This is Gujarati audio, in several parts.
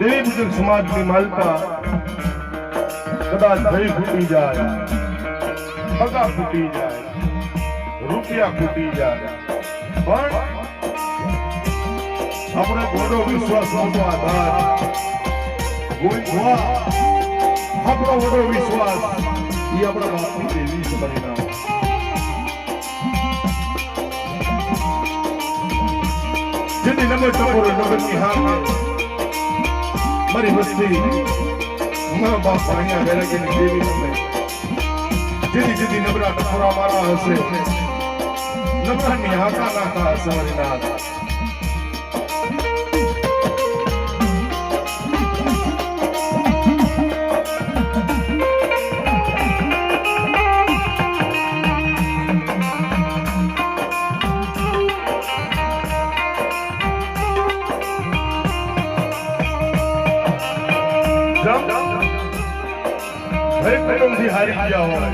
દેવી પૂજક સમાજની માલપા કદાચ ભય ફૂટી જાય, પગા ફૂટી જાય, રૂપિયા ફૂટી જાય, પણ આપણે ઘોડો વિશ્વાસ મોટો આધાર આપણો વડો વિશ્વાસ એ આપણા બાપની દેવી છે પરિણામ. જેથી નમે ટકોરો નગરની હામે મારી વસ્તી મા બાપ ભાણિયા વેરાગીની દેવી નમે જેથી નબળા ટકોરા મારા હશે, નબળાની હાકા નાખા હશે મારી નાથ. થી હારી ગયા હોય,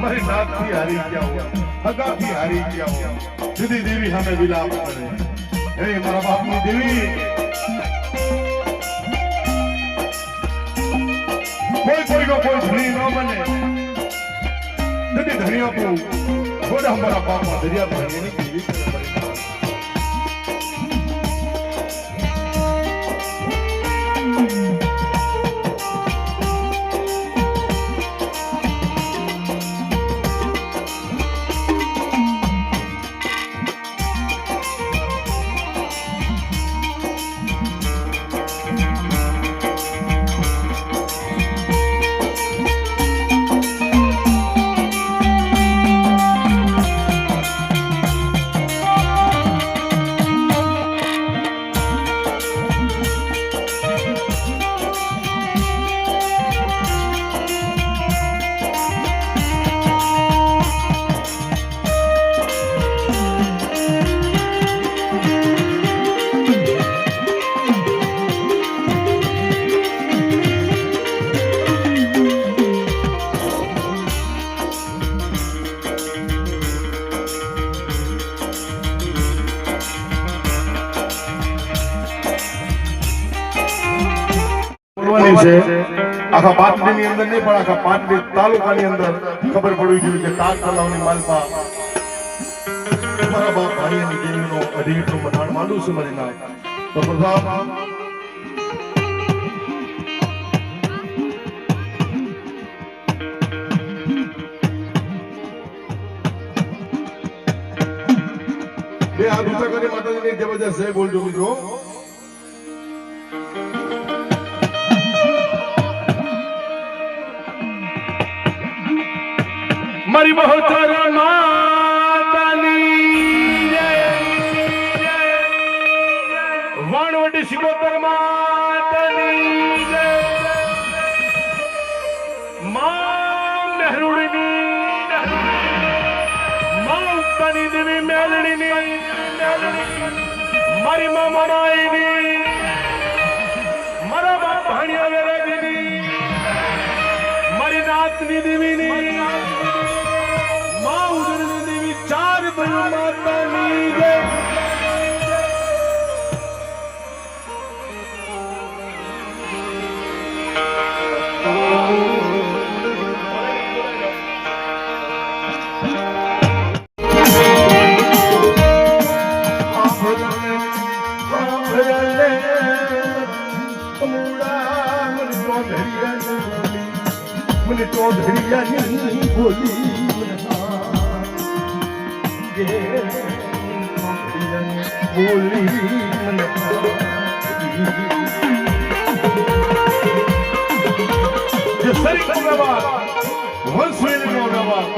મારી નાથ થી હારી ગયા હોય, હગા થી હારી ગયા હોય, જુદી દેવી સામે વિલાપ કરે, હે મારા બાપની દેવી, કોઈનો કોઈ ધણી ન બને, જુદી ધણીઓ કો થોડા મારા બાપમાં દરિયા ભાગીની દેવી કરે. આખા પાટડીની અંદર નહીં પણ આખા પાટડી તાલુકાની અંદર ખબર પડવી જોઈએ કે તાજ તલાવની માલપા મારા બાપ ભાણિયાની દેવીનો અઢીનું મધાણ માંડું છે મારી નાથ. તો પ્રધાન બે હાથ ઊંચા કરી માતાજીની જબરજસ્ત જય બોલજો મિત્રો. મારી બહુચર માતાની જય, વાણવટી શિકોતર માતાની જય, માં મહેરુડીની, માં ઉત્તાની દેવી મેલડીની, મારી માં મનાઈની, મારા બાપ ભાણિયા વેરાગીની, મારી નાતની દેવીની, ચાર માતાની જય. મને તો ધરિયાની બોલી બોલી જે સરીનો વ્યવહાર વંશવેલીનો વ્યવહાર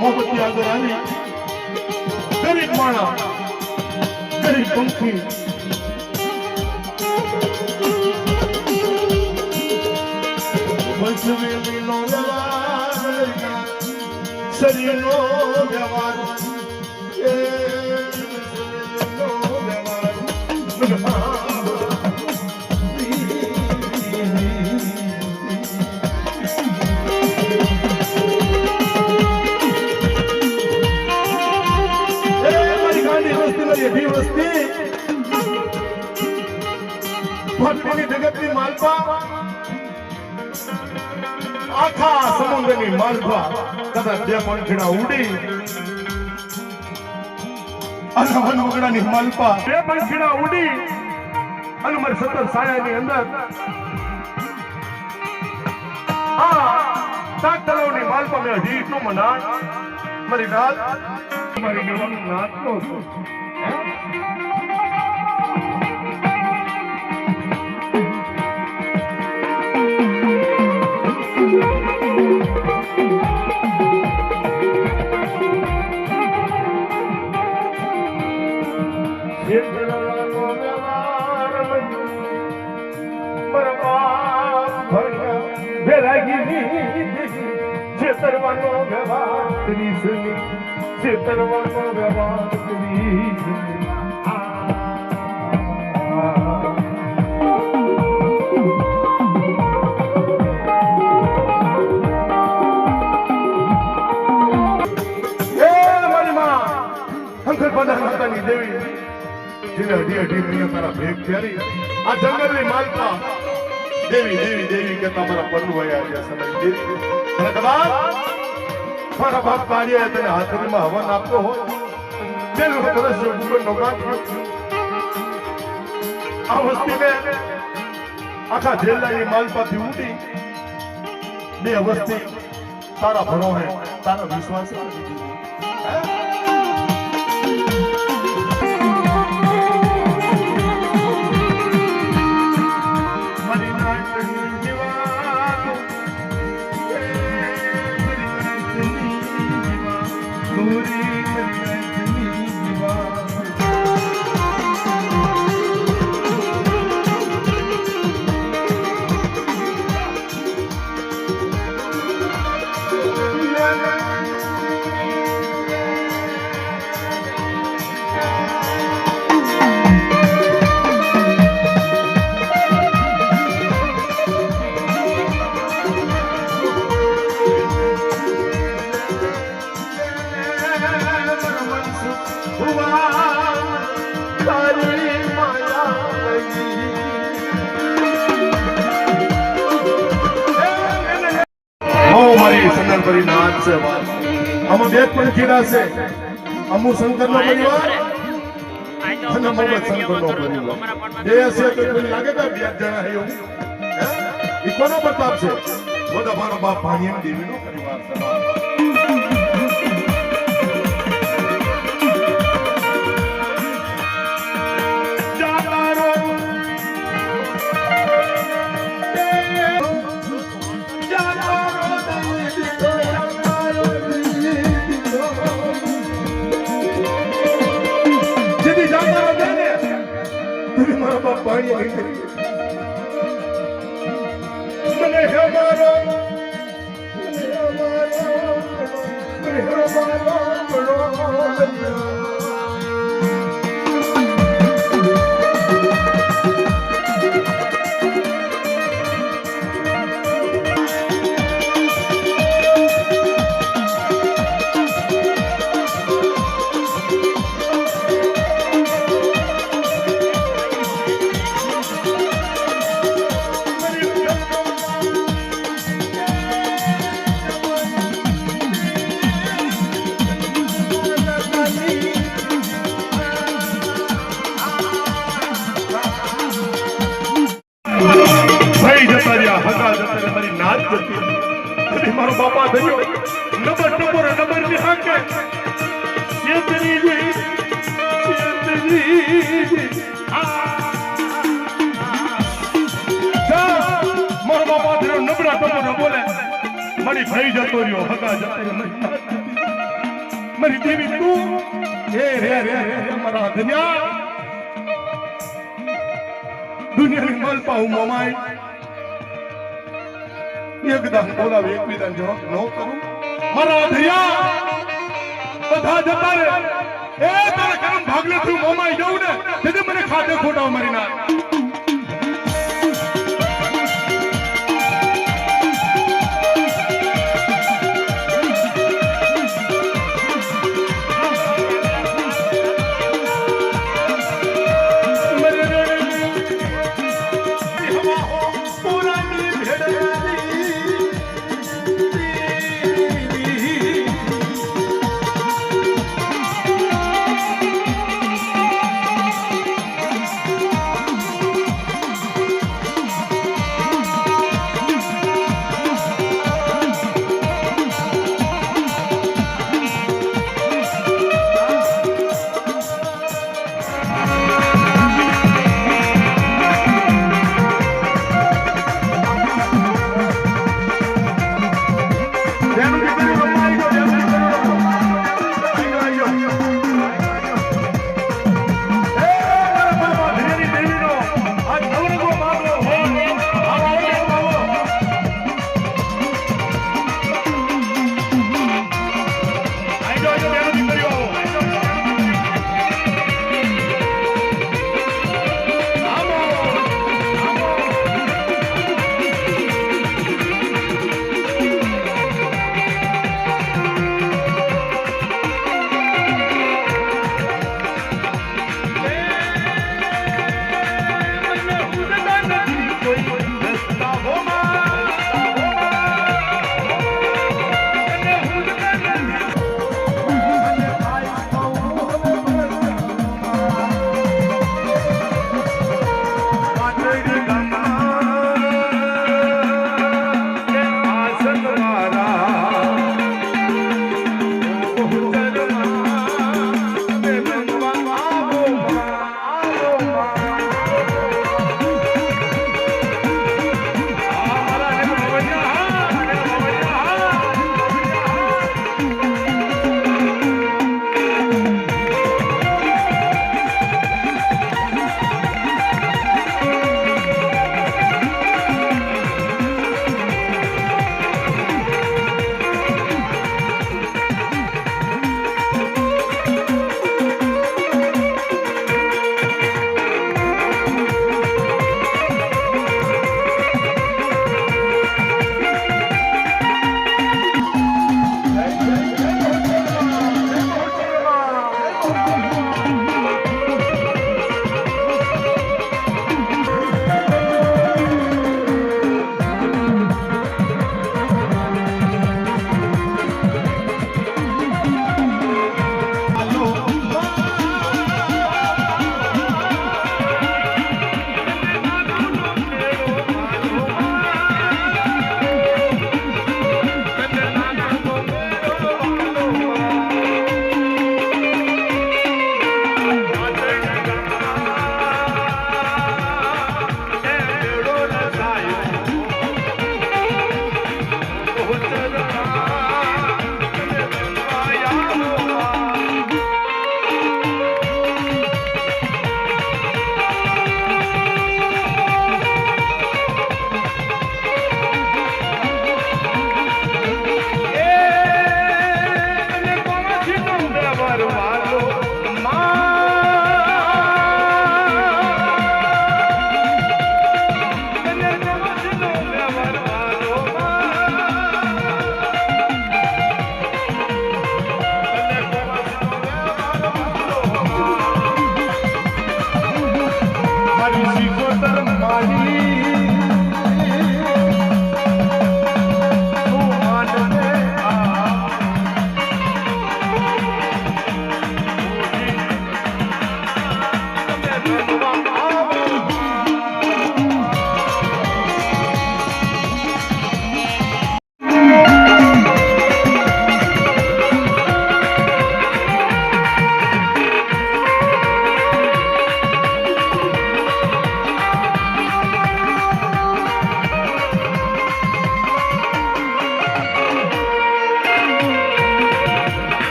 મોહબ્બતી આગળ આવી ગરીબ માણા ગરીબ પંખી વંશવેલીનો વ્યવહાર શરીરનો વ્યવહાર મારી ગાંડી વસ્તી ભક્તિની જગતની માલપા આખા સમુદ્રની માલપા કદાચ બે પંખીડા ઉડી અને વનવગડાની માલપા બે પંખીડા ઉડી અને મારી સતત સાયાની અંદર સાત તળાવની માલપા મેં હજી એટલું મનાણ મારી નાત મારી ગવાનું નાત નો છેતરવાનો વ્યવહાર કરી છેતરવાનો વ્યવહાર કરી માતાની દેવી જેને અઢી અઢી મહિના તારા ભેગ થયા આ જંગલની માલપા દેવી દેવી દેવી કે તમારા પનવયા જે સમય દેવી અને કદાચ મારા બાપ કાઢ્યા તને હાથરીમાં હવન આપતો હોય પેલું સરસ જીવનનો ગાંઠ આ વસ્તીને આખા જેલની માલપાથી ઉઠી બે વસ્તી તારા ભરોહે તારા વિશ્વાસ આમાં બે પણ કીડા છે અમુ શંકરનો પરિવાર અને મોહમ્મદ શંકરનો પરિવાર બે છે તો કોઈ લાગે કે બે જણા છે એવું ઈ કોનો પ્રતાપ છે બધા મારો બાપ ભાણિયા દેવીનો પરિવાર છે પાણી મને હમારો મારો બાપા થયો નંબર ની હાકે મારો બાપા થયો નબળા ટપોર બોલે મારી ભાઈ જતો રહ્યો હગા જતો મારી દેવી તું હે રે રે મારા ધન્યા દુનિયાની માલપા હું મમાય એકદમ બોલાવે એકબીજાને જવાબ ન કરું મારા ધૈયા બધા જતા રે એ તારે કરમ ભાગલે તું મોમાઈ જાઉં ને તેથી મને ખાતે ખોટાવ મારી ના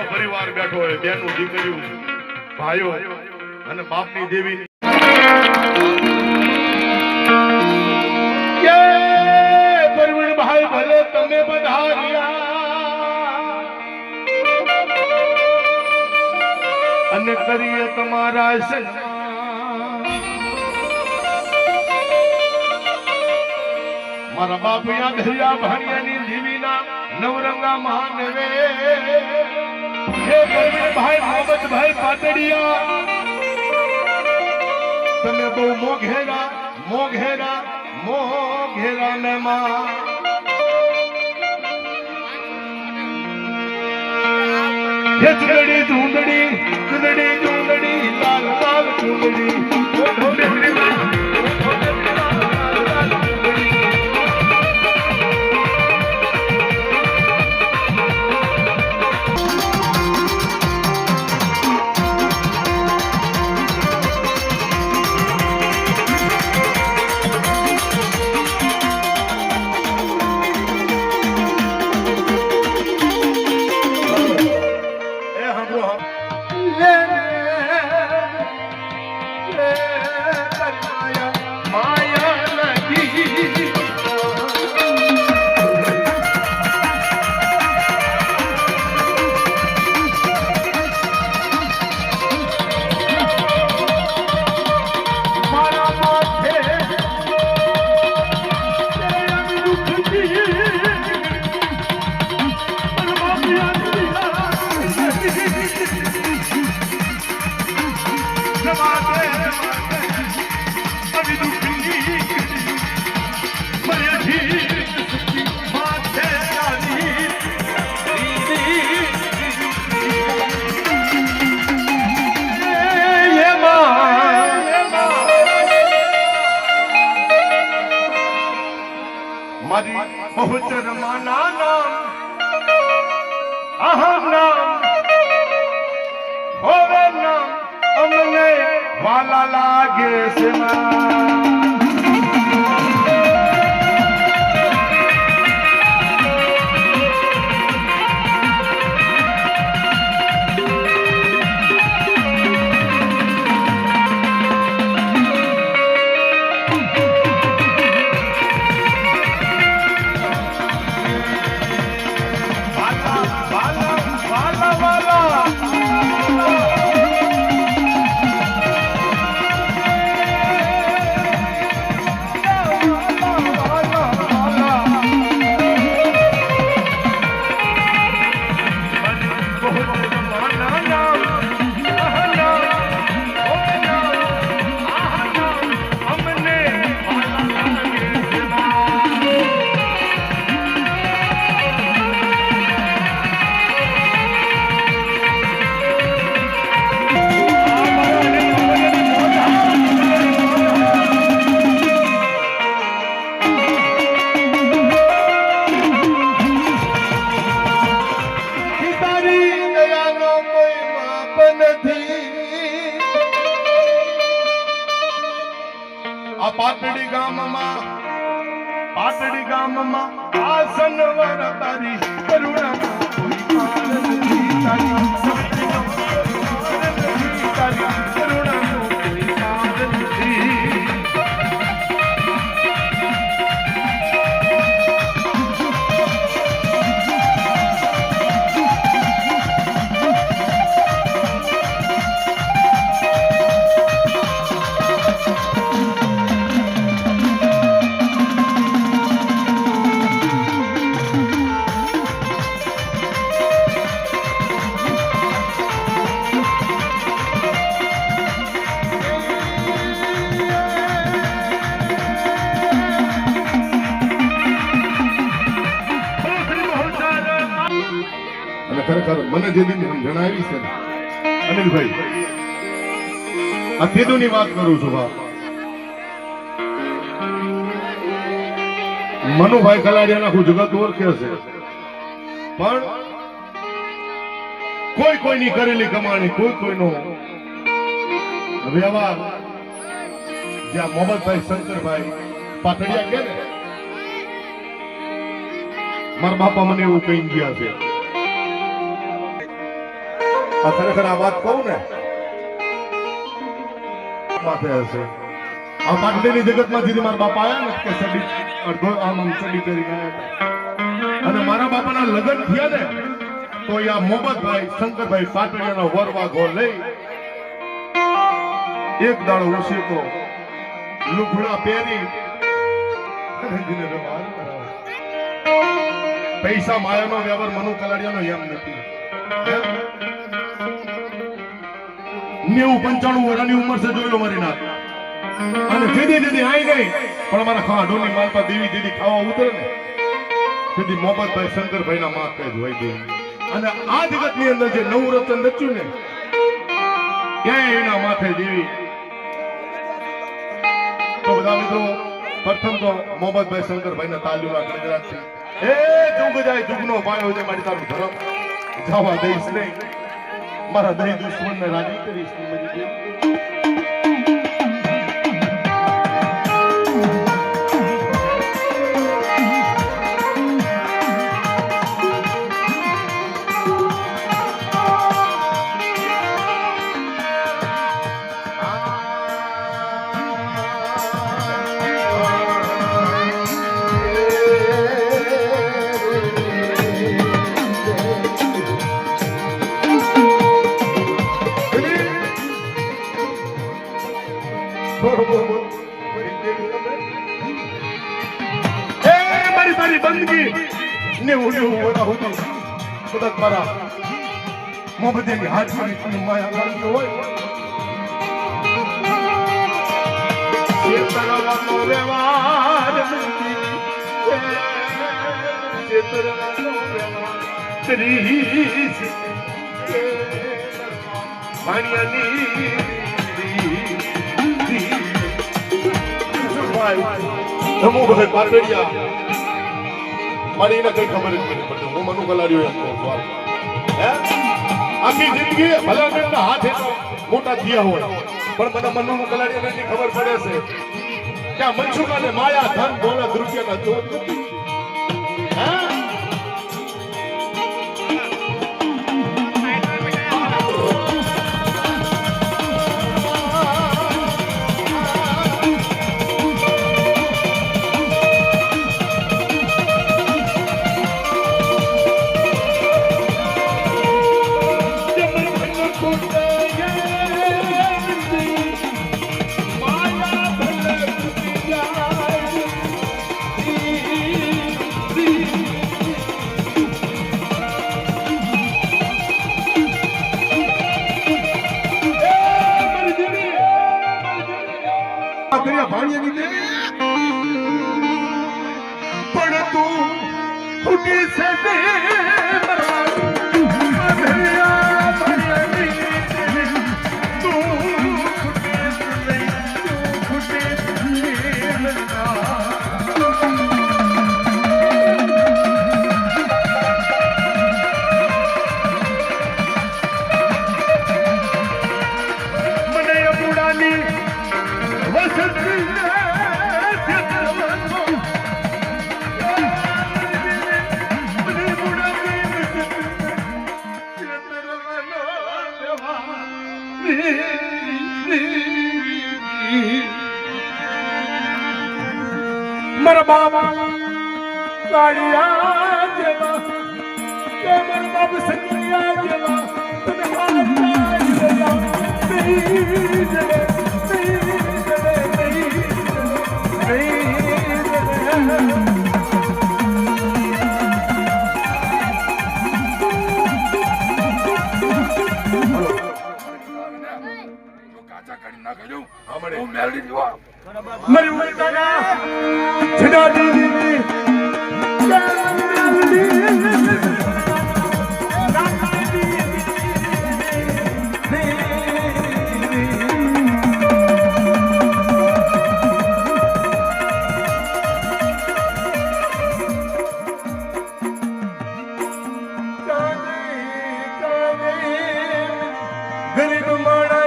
પરિવાર બેઠો હોય, બેનું દીકરીઓ ભાઈઓ અને બાપની દેવી કે પરવીણભાઈ ભલે તમે પધાર્યા અને કરીએ તમારા સન્માન. મારા બાપ યાદ હૈયા ભાણિયાની દેવીના નવરંગા માનવે હે પરવીણભાઈ મોહમ્મદભાઈ પાટડિયા તમે બહુ મોઘેરા મોઘેરા મોઘેરા મહેમાન હે ચુંદડી ચુંદડી ચુંદડી ચુંદડી લાલ લાલ ચુંદડી ઓઢો બેસરી बहुचर माना नाम अहम नाम होवे नाम अमने वाला लागे सेवा પાટડી ગામમાં આસન વર તારી કરુણા કોઈ પાર નથી તારી કરુણા કોઈ પાર નથી ખરેખર મને જે દિન જણાવી છે અનિલભાઈ આ તેદુની વાત કરું છું બાપ મનુભાઈ કલાડિયાના આખું જગત ઓળખે છે પણ કોઈ કોઈની કરેલી કમાણી કોઈ કોઈનો વ્યવહાર જ્યાં મોહમ્મદભાઈ શંકરભાઈ પાટડિયા કે ને મારા બાપા મને એવું કહી ગયા છે ખરેખર આ વાત કહું ને માથે હશે આ પાટડીની જગતમાં જીધી મારા બાપા આવ્યા ને કે સડી અડધો આમ સડી કરીને આવ્યા અને મારા બાપાના લગ્ન થયા ને તો આ મોહમ્મદભાઈ શંકરભાઈ પાટડિયાનો વરવાઘો લઈ એક દાડો ઉસીકો લુગડા પહેરી પૈસા માયાનો વ્યવહાર મનુ કલાડિયાનો એમ નથી 95 વર્ષની ઉંમર છે જોઈ લો મારી નાત અને દીદી દીદી આઈ ગઈ પણ અમારા ખાડોની માલપા દેવી દીદી ખાવા ઉતરે ને દીદી મોહમ્મદભાઈ શંકરભાઈ ના માથ કઈ જોઈ દે અને આ જગતની અંદર જે નવું રચન રચ્યું ને ક્યાંય એના માથે જેવી. તો બધા મિત્રો પ્રથમ તો મોહમ્મદભાઈ શંકરભાઈના તાલીમના ગણગડાટ છે. એ જુગ જાય જુગનો પાયો છે મારી તારું ધર્મ જવા દઈશ નહીં, મારા દહીં દુશ્મનને રાજી કરીશ નહીં મારી બેન. બંદગી ને ઉડ્યું હોતા હોતી કદાચ મારા મોહમ્મદની હાજરી માયા લાગી હોય. ચેતરવાનો વ્યવહાર ચેતરવાનો વ્યવહાર ત્રીસ પાણીયાની નમો ભાઈ પારવેડિયા મારી એને કઈ ખબર જ નથી પડતી. હું મનુ કલાડીઓ એમ કહું છું. આખી જિંદગી ભલામણના હાથ મોટા થયા હોય પણ મને મનુ કલાડીઓને એટલી ખબર પડે છે કે આ મનસુખાને માયા ધન દોલત રૂપિયાના ચોર નથી. પણ તું ફૂટી છે મારા બાબા કાળિયા જેવા મારા બાબુ સકિયા જેવા તમે મારી ઉમરદાના જડાડી ગરીબ માણા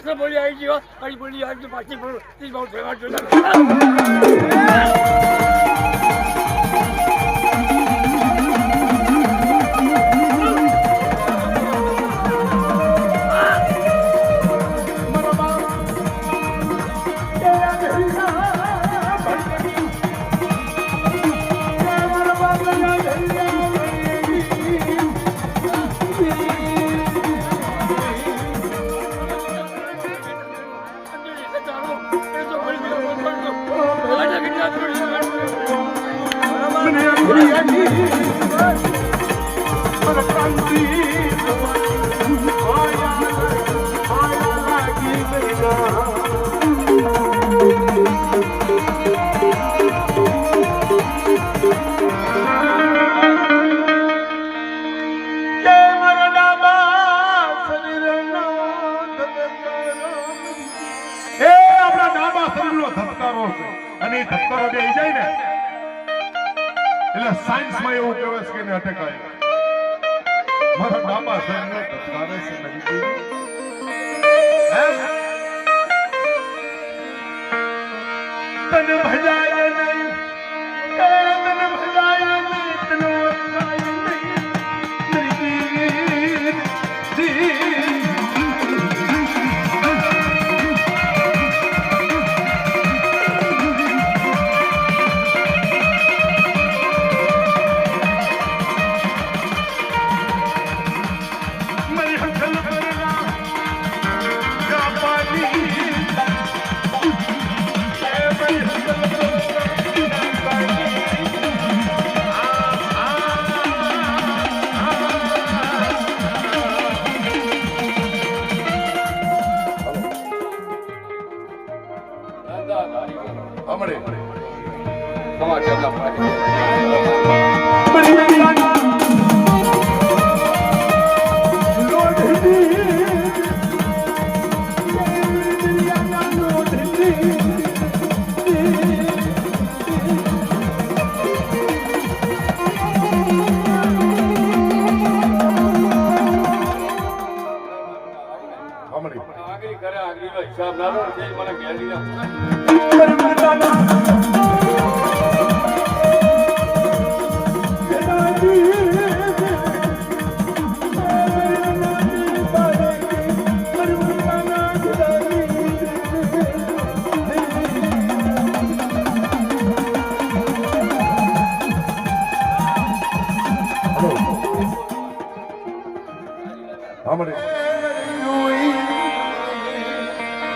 પાછળ બોલી આવી ગયો અને બોલી આવી તો પાછી બોલો તે બહુ ફેમસ છે સાયન્સ માં એવું કહેવાય છે કે અટકાય મારા બાબા સાહેબને ધબકારે છે નવી તને ભજાય નહીં તને ભજાય નહીં તને અટકાય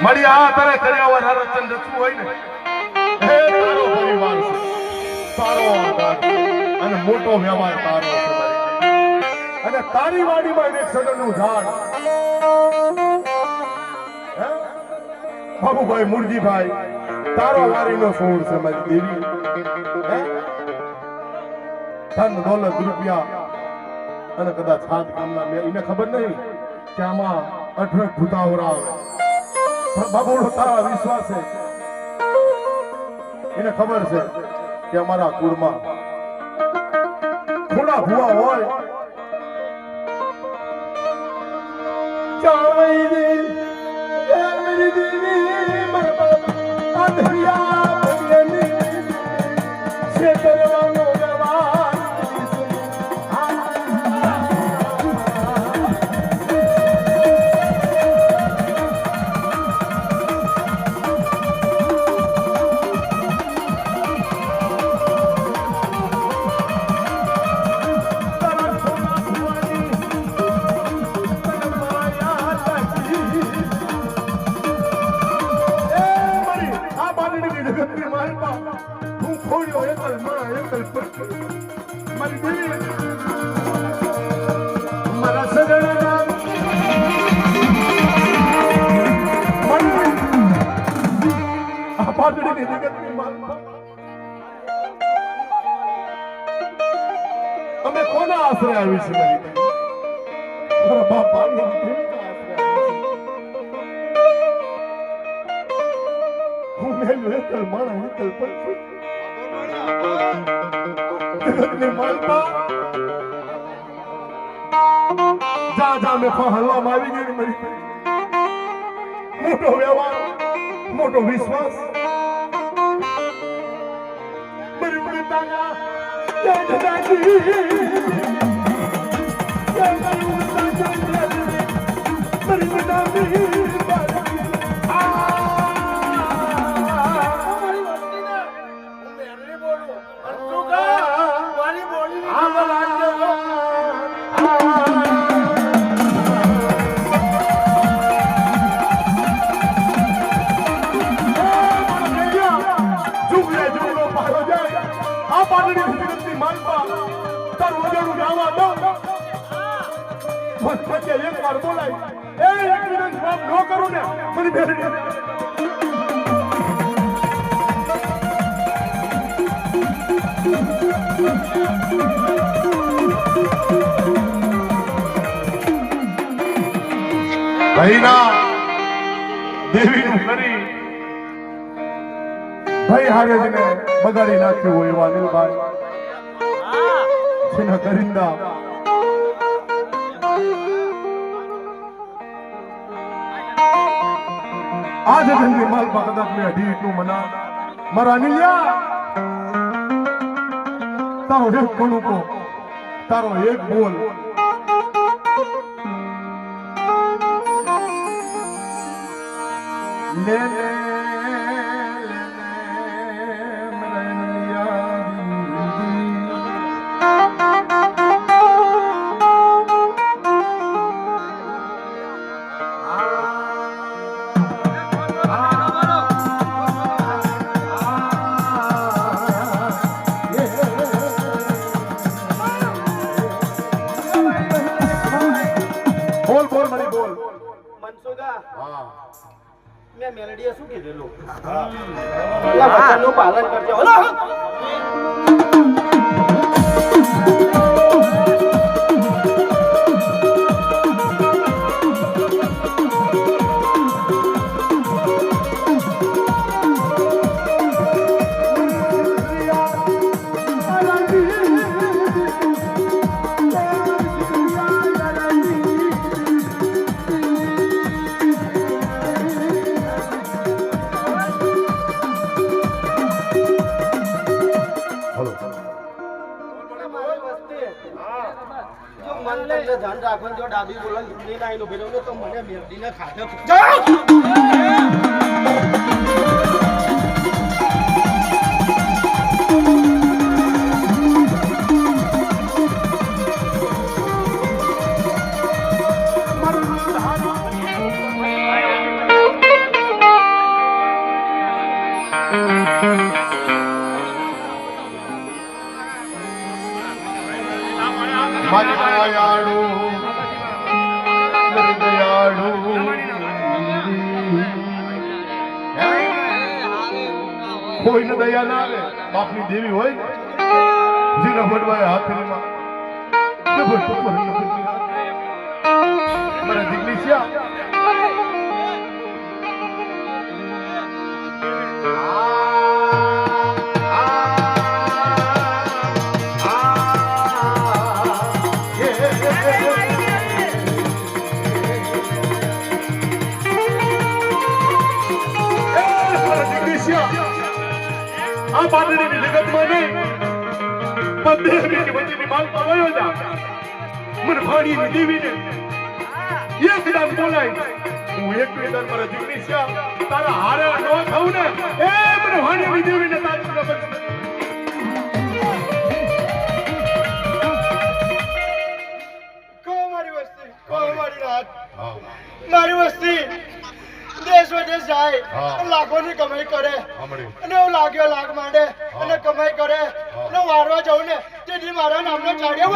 મારી આ તારે કર્યા હરચંદ રચવું હોય ને હે તારો પરિવાર છે તારો આધાર અને મોટો વ્યવહાર તારો છે અને તારી વાડીમાં એક સદનનું ઝાડ બાબુભાઈ મુરજીભાઈ તારો વારીનો સોળ છે મારી દેવી ધન દોલત રૂપિયા અને કદાચ હાથ કામના મેં એને ખબર નહીં કે આમાં અઠરક ભૂતાવરા આવે બાબુનો તારા વિશ્વાસ છે એને ખબર છે કે અમારા કુળમાં થોડા ભૂવા હોય ચાવઈ દે મેરી દેવી મારા અંધિયા બની છે કરવાનો વ્યવહાર અમે કોના આશરે આવી છે મારા બાપા હું મેલું એકલ માણા એકલ પર જગતની માલપા જા જા મેં હલવામાં આવી ગઈ મારી મોટો વ્યવહાર, મોટો વિશ્વાસ. મારી ઉડતાના જય દાદાજી, જય મારી ઉડતાના મારી ઉડતાની એક વાર બોલાય એક મિનિટ જવાબ ન કરું ને મને બેરી ભાઈના દેવીનું કરી ભાઈ હારે જેને બગાડી નાખ્યું હોય એવા અનિલભાઈ જેના કરિંદા आज धंधे माल कदाच में अढ़ी इटू मना मारा अनिल्या तारो एक कोणू को तारो एक बोल ले ले મેં મેલડીએ શું કીધેલું વચનનું પાલન કરજો. ધ્યાન રાખો જો ડાબી બોલા લીધી ના એનું ભેરવને તો મને મેરડીને ખાધે કોઈને દયા ના આવે બાપની દેવી હોય જેના વડવાએ હાથરીમાં મારા દીકરી છે આ બાંધણીની જગતમાં નહીં પણ દેવી કે વચ્ચેની માલમાં વયો જા મને ભાણીની દેવીને એક દાન બોલાય હું એક દાન મારા દીકરી છે તારા હારે ન થવું ને એ મને ભાણીની દેવીને તારી બનશે કો મારી વસ્તી કો મારી રાત મારી વસ્તી દેશ વિદેશ જાય લાખોની કમાઈ કરે અને હું લાગ્યો લાખ માંડે અને કમાઈ કરે અને વારવા જાઉં ને તેથી મારા નામનો ચાડ્યો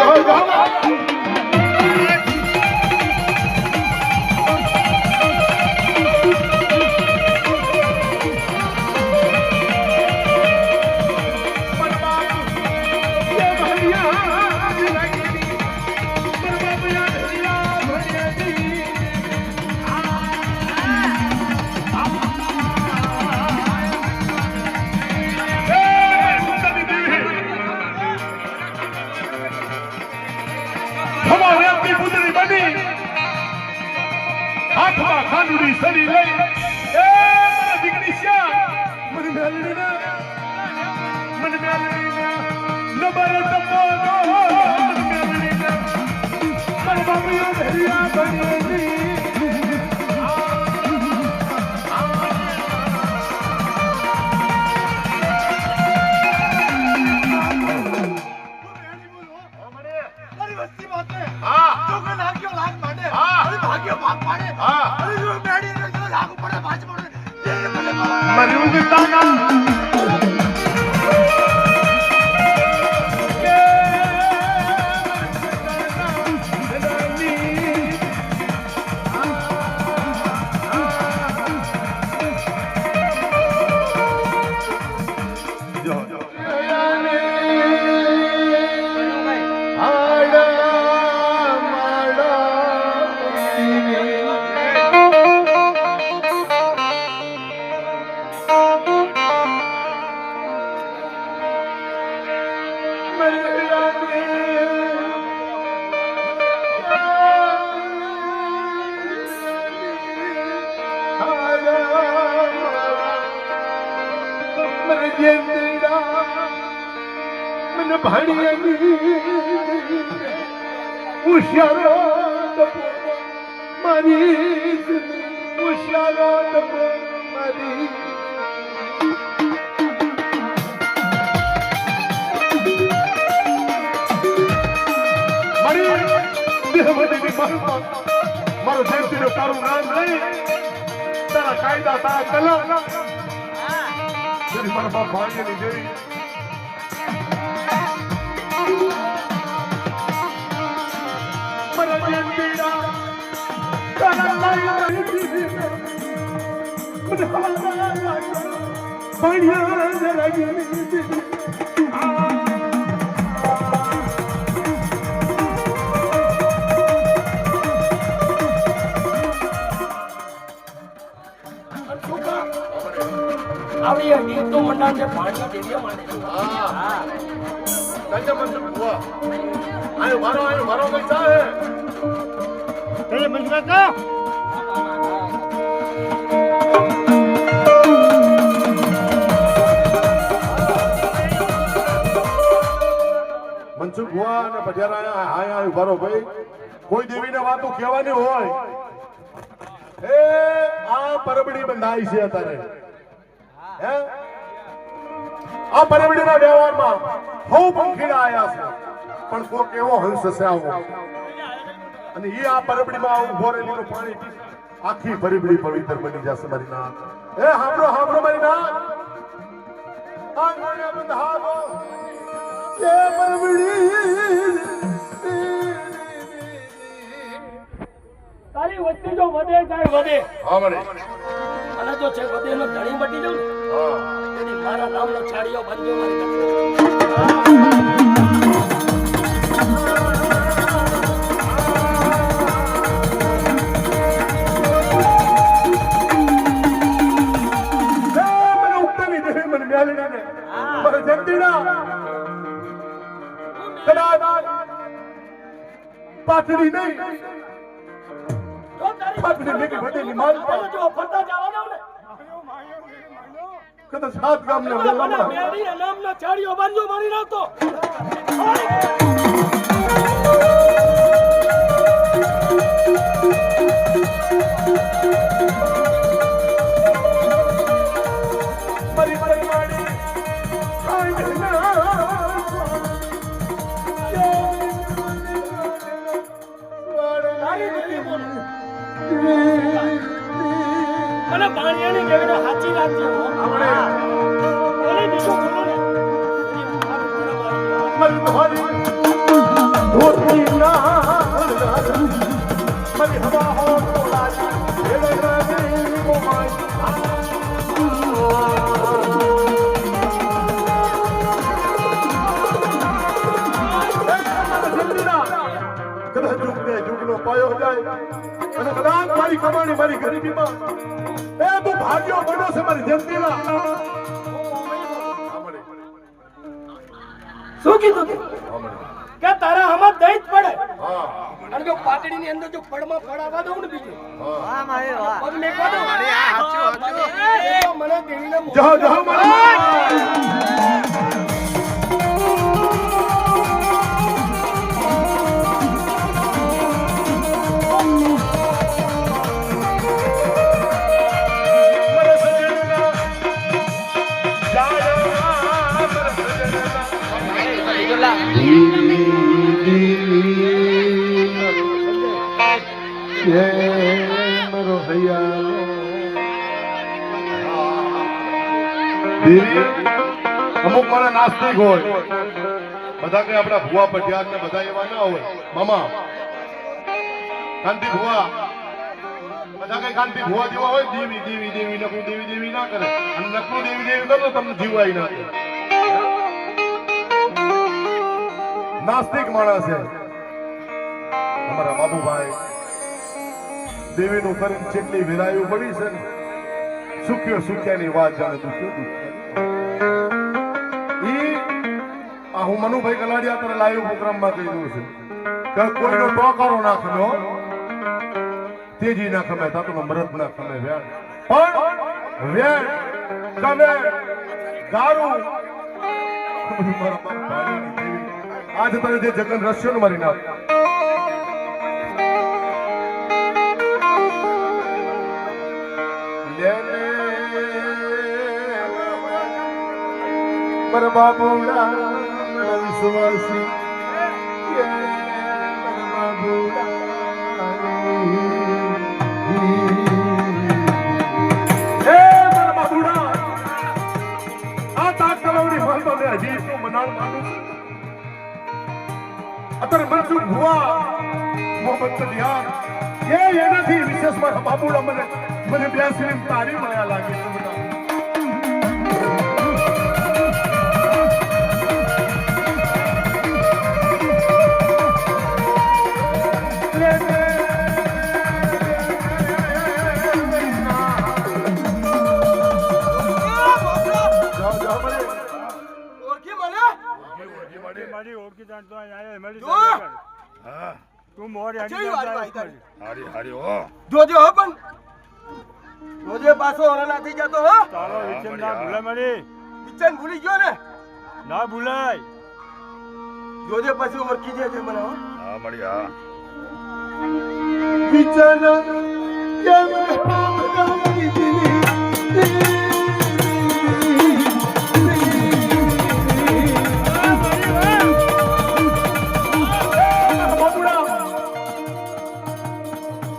હાથમાં ખાંડુડી સરી લઈ એ મારા દીકરી શ્યા મને મેલડી ના નબર તપો મને મેલડી ના મારા બાપીઓ ધરિયા બની મારો જયંતીનો તારું નામ લઈ તારા કાયદા તારા કલમ મારા બાપ ભાગ્યની દેવી મારા જયંતીના તારા આવી ગીતો મંડાણ છે પાણી દેવી માટે કંજે મંજુ બુઆ આયો મારો કઈ ચાહે તે મંજુ કાકા મંજુ બુઆ અને પધારા આયા ઉભારો ભાઈ કોઈ દેવીને વાતો કહેવાની હોય એ આ પરબડી બંધાઈ છે અત્યારે આ પરબડીના વ્યવહારમાં બહુ પંખીડા આયા છે પણ કોક એવો હંસ છે આવો અને એ આ પરબડીમાં ઉભો રહેલીનું પાણી આખી પરબડી પવિત્ર બની જશે મારી નાથ એ હાંભળો મારી નાથ આંગણે બંધાવો એ પરબડી તારી વસ્તી જો વધે જાય વધે હા મને અને જો છે વધે નો ધણી બટી જાવ હા તેથી મારા નામનો છાડિયો બનજો મારી મને ઉત્તરની દેવી મને મ્યાલીને મને જંતીના કદાચ પાથરી નહીં પાથરી મેકી વધેલી માલ જો ફરતા જવાનો ને કદાચ સાત ગામને મેલામાં મેરી નામનો છાડિયો બનજો મારી નાખતો મારી પરમાણી મને પાણીયાની કેવીને હાચી રાખજો આપણે ઓલે બીજો બોલો ને મરી ભારી ધોતી ના મરી હવા હો લાજી એડે રાની મોમાઈ કદાચ જુગનો પાયો જાય અને કદાચ મારી કમાણી મારી ગરીબીમાં એ તું ભાગ્યો બન્યો છે મારી જયંતીના શું કીધું તે કે તારા આમાં દઈ જ પડે હા અને જો પાતળીની અંદર જો ફળમાં ફળાવા દઉં ને બીજું હા પગ મેકવા દઉં તો મને દેવીને જાઓ જાઓ મારા અમુક મારા નાસ્તિક હોય બધા કઈ આપડા ભુવા પટિયાર ને બધા એવા ના હોય મામા કાંતિ ભુવા બધા કઈ કાંતિ ભુવા જેવા હોય દેવી દેવી દેવી નકરું દેવી દેવી ના કરે અને નકરું દેવી દેવી કરો તમને જીવાય ના કરે નાસ્તિક માણસ છે અમારા બાબુભાઈ દેવીનું કરીને જેટલી વિરાયું પડી છે ને સુખ્યો સુખ્યાની વાત જાણે દુખ્યો દુખ્યો હું મનુભાઈ કલાડિયા તારે લાઈવ પ્રોગ્રામમાં કહી દઉં છું કે કોઈનો ટોકારો ના ખમ્યો તેજી ના ખમે તાતનો મરદ ના ખમે વેણ પણ વેણ કમે ગારું આજ તારે જે જગન રસ્યો ને મારી નાખ પર બાબુડા વિશ્વાસી અત્યારે મનસુખ ભુવા મોહમ્મદ કલિયાર એનાથી વિશેષ મારા બાબુડા મને 82 તારી માયા લાગે છે બધા તું મોર હારી હારી હો જોજો હો પણ જોજે પાછો ઓલા નથી જતો હો તારો વિચન ના ભૂલાય મારી વિચન ભૂલી ગયો ને ના ભૂલાય જોજે પછી ઓળખી જજે મને હો હા મળી હા વિચન કેમ ગમી દિલી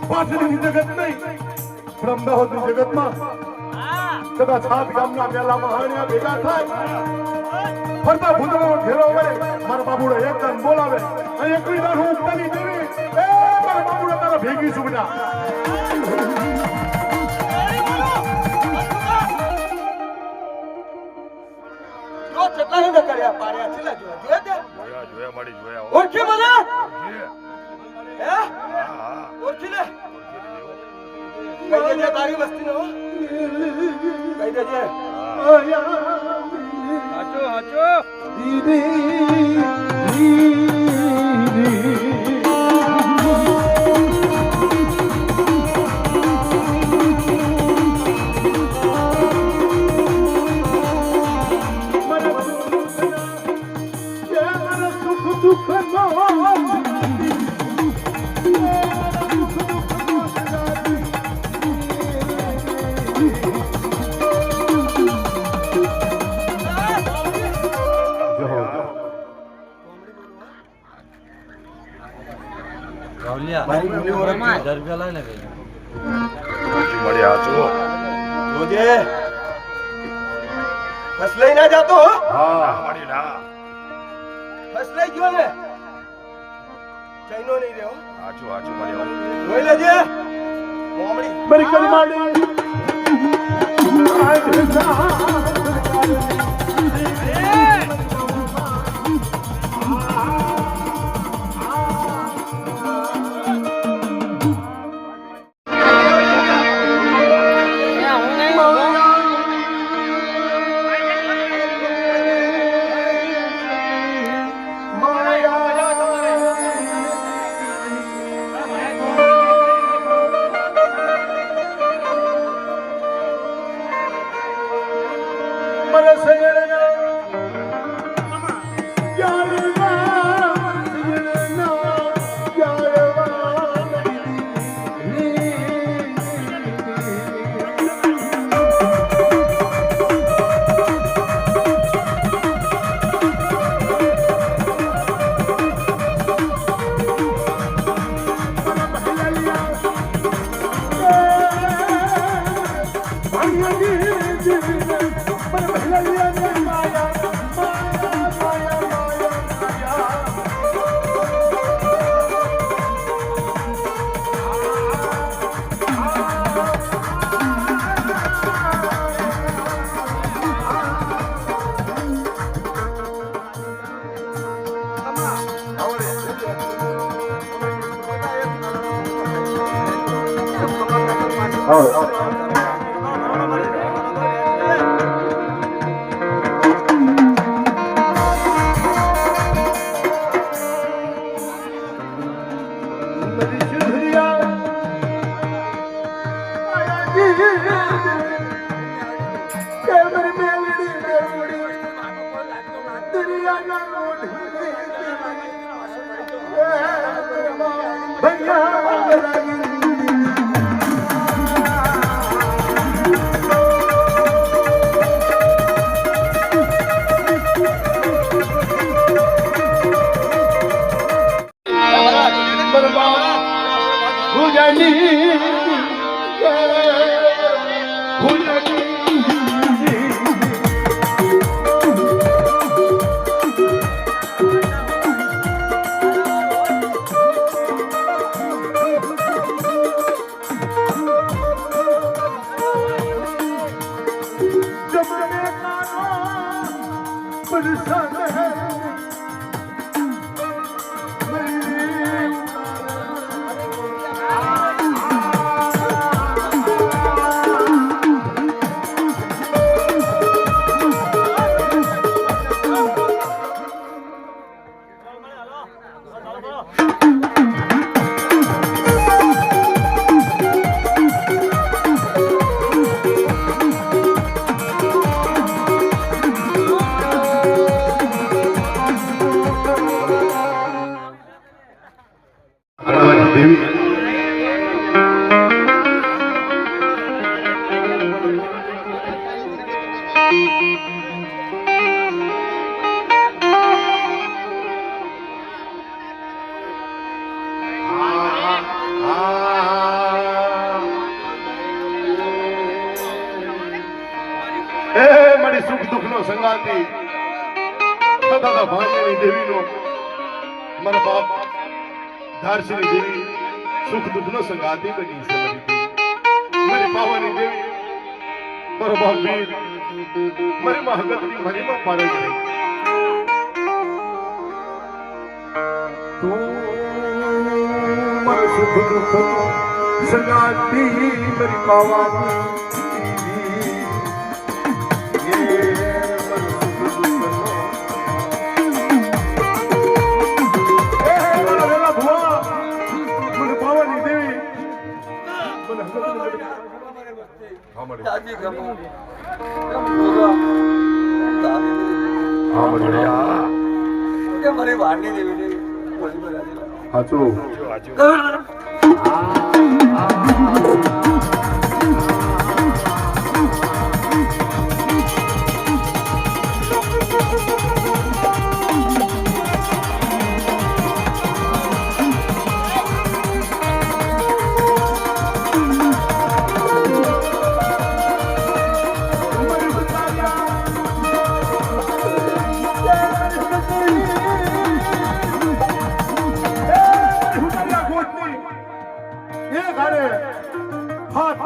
પાછળની જગત નહીં પણ અમદાવાદની જગતમાં કદાચ હાથ ગામના મેલામાં હાણિયા ભેગા થાય ફરતા ભૂતળો ઘેરો વળે મારા બાબુડો એક જણ બોલાવે અને એકવી વાર હું ઉગતાની દેવી એ મારા બાબુડો તારા ભેગી છું બેટા જો કેટલા ને કર્યા પાડ્યા છેલ્લા જોયા મળી જોયા ઓળખી મને હે ઓળખી લે કઈ દેજે તારી વસ્તી નો કઈ દેજે હાચો હાચો બસ લઈ ના જાતો બસ લઈ ગયો ને ચૈનો નહીં રહ્યો આચું આચું મળી જોઈ લેજે મોમડી બરી કરી માડી સુખ દુઃખ નો સંગાતી દાદા ભાણિયાની દેવીનો મારા બાપ ધારસીની દેવી સુખ દુઃખ નો સંગાતી બની છે મારી પાવાની દેવી મારો બાપ વીર મારી માં હગતની મારી માં પારે ગઈ તું મારો સુખ દુઃખ સંગાતી મારી પાવાની મારી વારની દેવી હાચું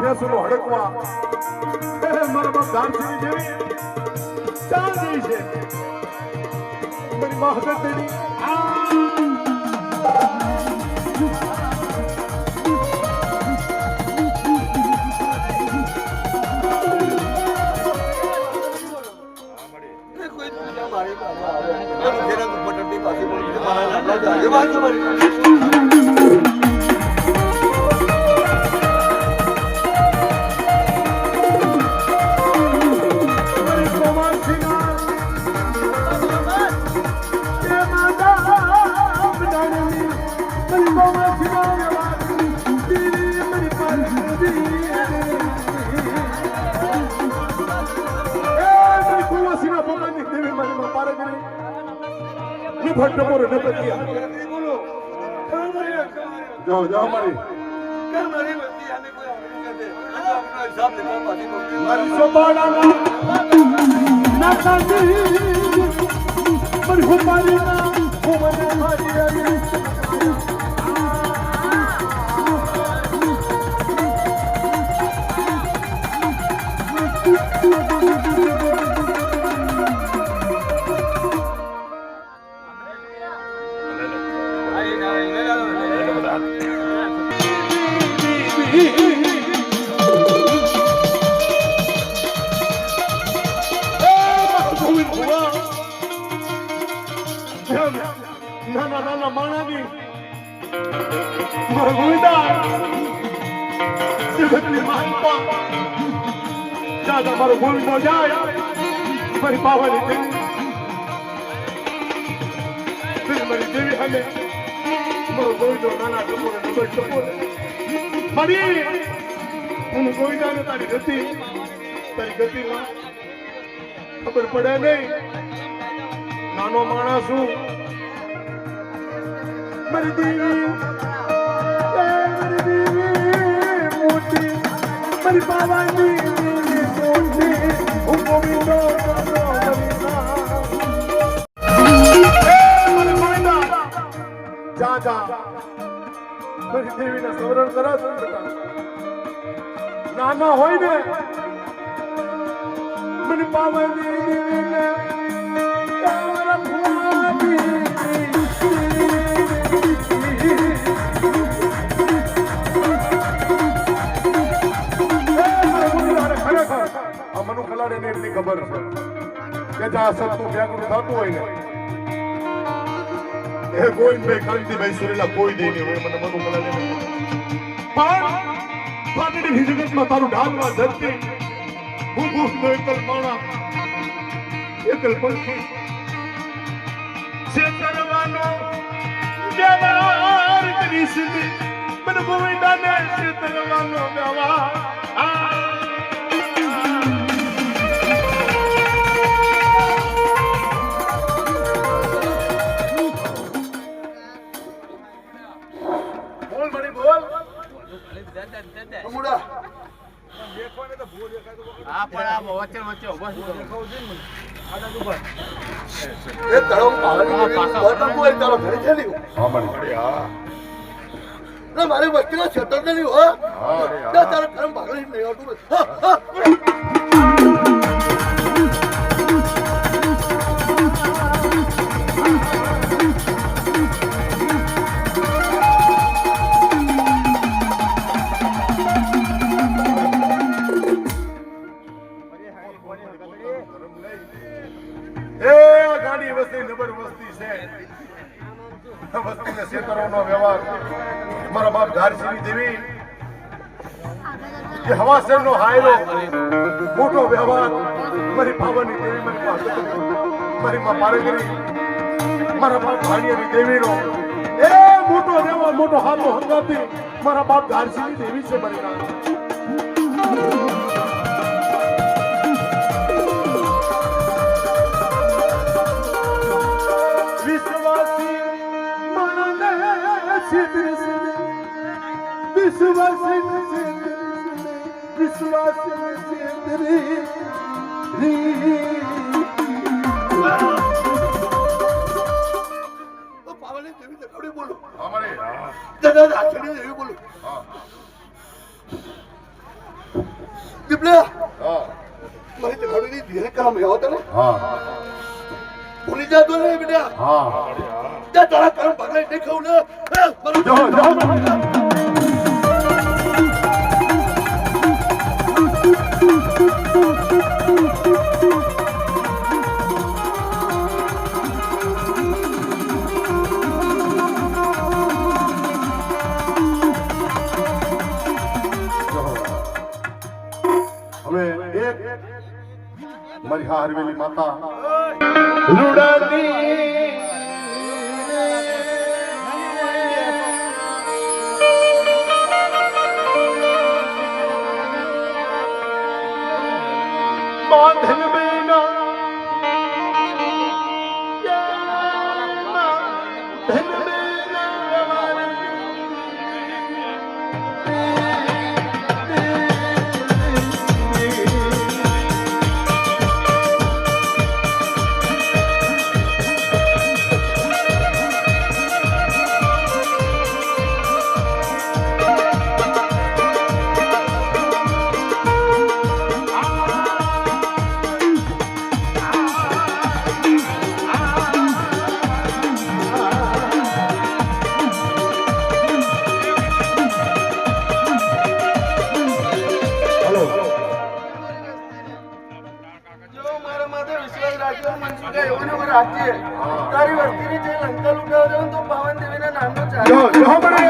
ફેસલો હડકવા મારા બાપ ધારસીની દેવી ચાંદી છે મારી માં હગતની ભટ્ટ પર ન બચ્યા જાઓ જાઓ મારી મારી સોપાડામાં નાકાની પર હુમારી ના હુમને મારી આવી નાના નાના માણાની મારા ગોવિંદા જગતની માનપા દાદા મારો ગોવિંદો જાય મારી પાવાની દેવી મારી દેવી હમે મારો ગોવિંદો નાના ટપોરે નબર ટપોરે મારી હું ગોવિંદાને તારી ગતિમાં ખબર પડે નહીં નાનો માણસ છું મારી દેવી મોટી મારી બાવાની મોટી હું ગોવિંદો જા મારી દેવીને સ્મરણ કરો નાના હોય ને મને બાવાની દેવીને મનુ ખલાડે ને એટલી ખબર છે કે જ્યાં સત્તું વ્યાકુળ થતું હોય ને એ ગોવિંદભાઈ કાંતિભાઈ સુરેલા કોઈ દે નહીં હોય મને મનુ ખલાડે પણ પાટડી જગતમાં તારું ઢાલવા ધરતી હું ગોવિંદો એકલ માણા એકલ પંખી શેતરવાનો વ્યવહાર કરીશ મને ગોવિંદાને શેતરવાનો વ્યવહાર મારી વસ્તીનો છેતર નહીં હો તારા કર્મ ભાગડી નહીં આવતું મારા બાપ ધારસિંહ દેવી કે હવાસર નો હાયરો મોટો વ્યવહાર મારી પાવાની દેવી મારી પાસે મારી માં પારેગરી મારા બાપ ભાણિયાની દેવીનો એ મોટો વ્યવહાર મોટો હાથો હંગાતી મારા બાપ ધારસિંહ દેવી છે મારી નામ ભૂલી જાતો નહીં બેટા તારા કર્મ ભગાઈ નહીં ખાવું ને મારી હારવેલી માતા રૂડાની બાંધન બેના ધન સાચી તારી વસ્તીની જે લંકા લૂંટાવ જાઉં તો પાવન દેવીના નામનો ચાલે જો મળે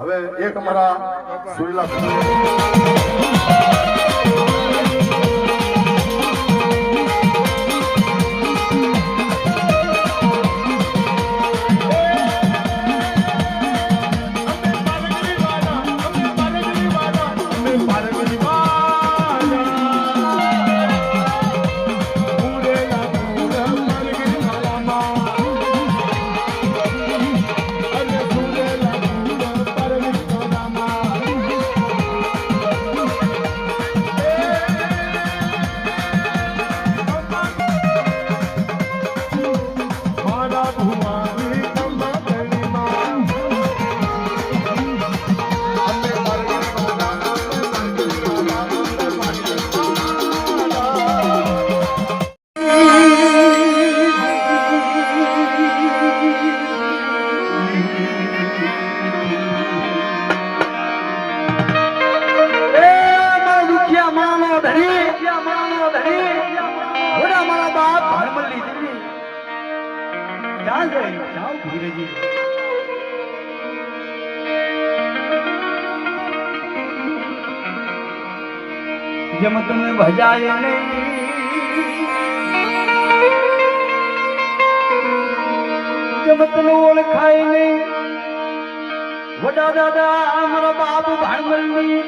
હવે એક અમારા સુરીલા जम तुम्हें भजाए नहीं जम तने ओळखाय नहीं वडा दादा मारा बाप भांडवलनी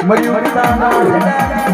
મરી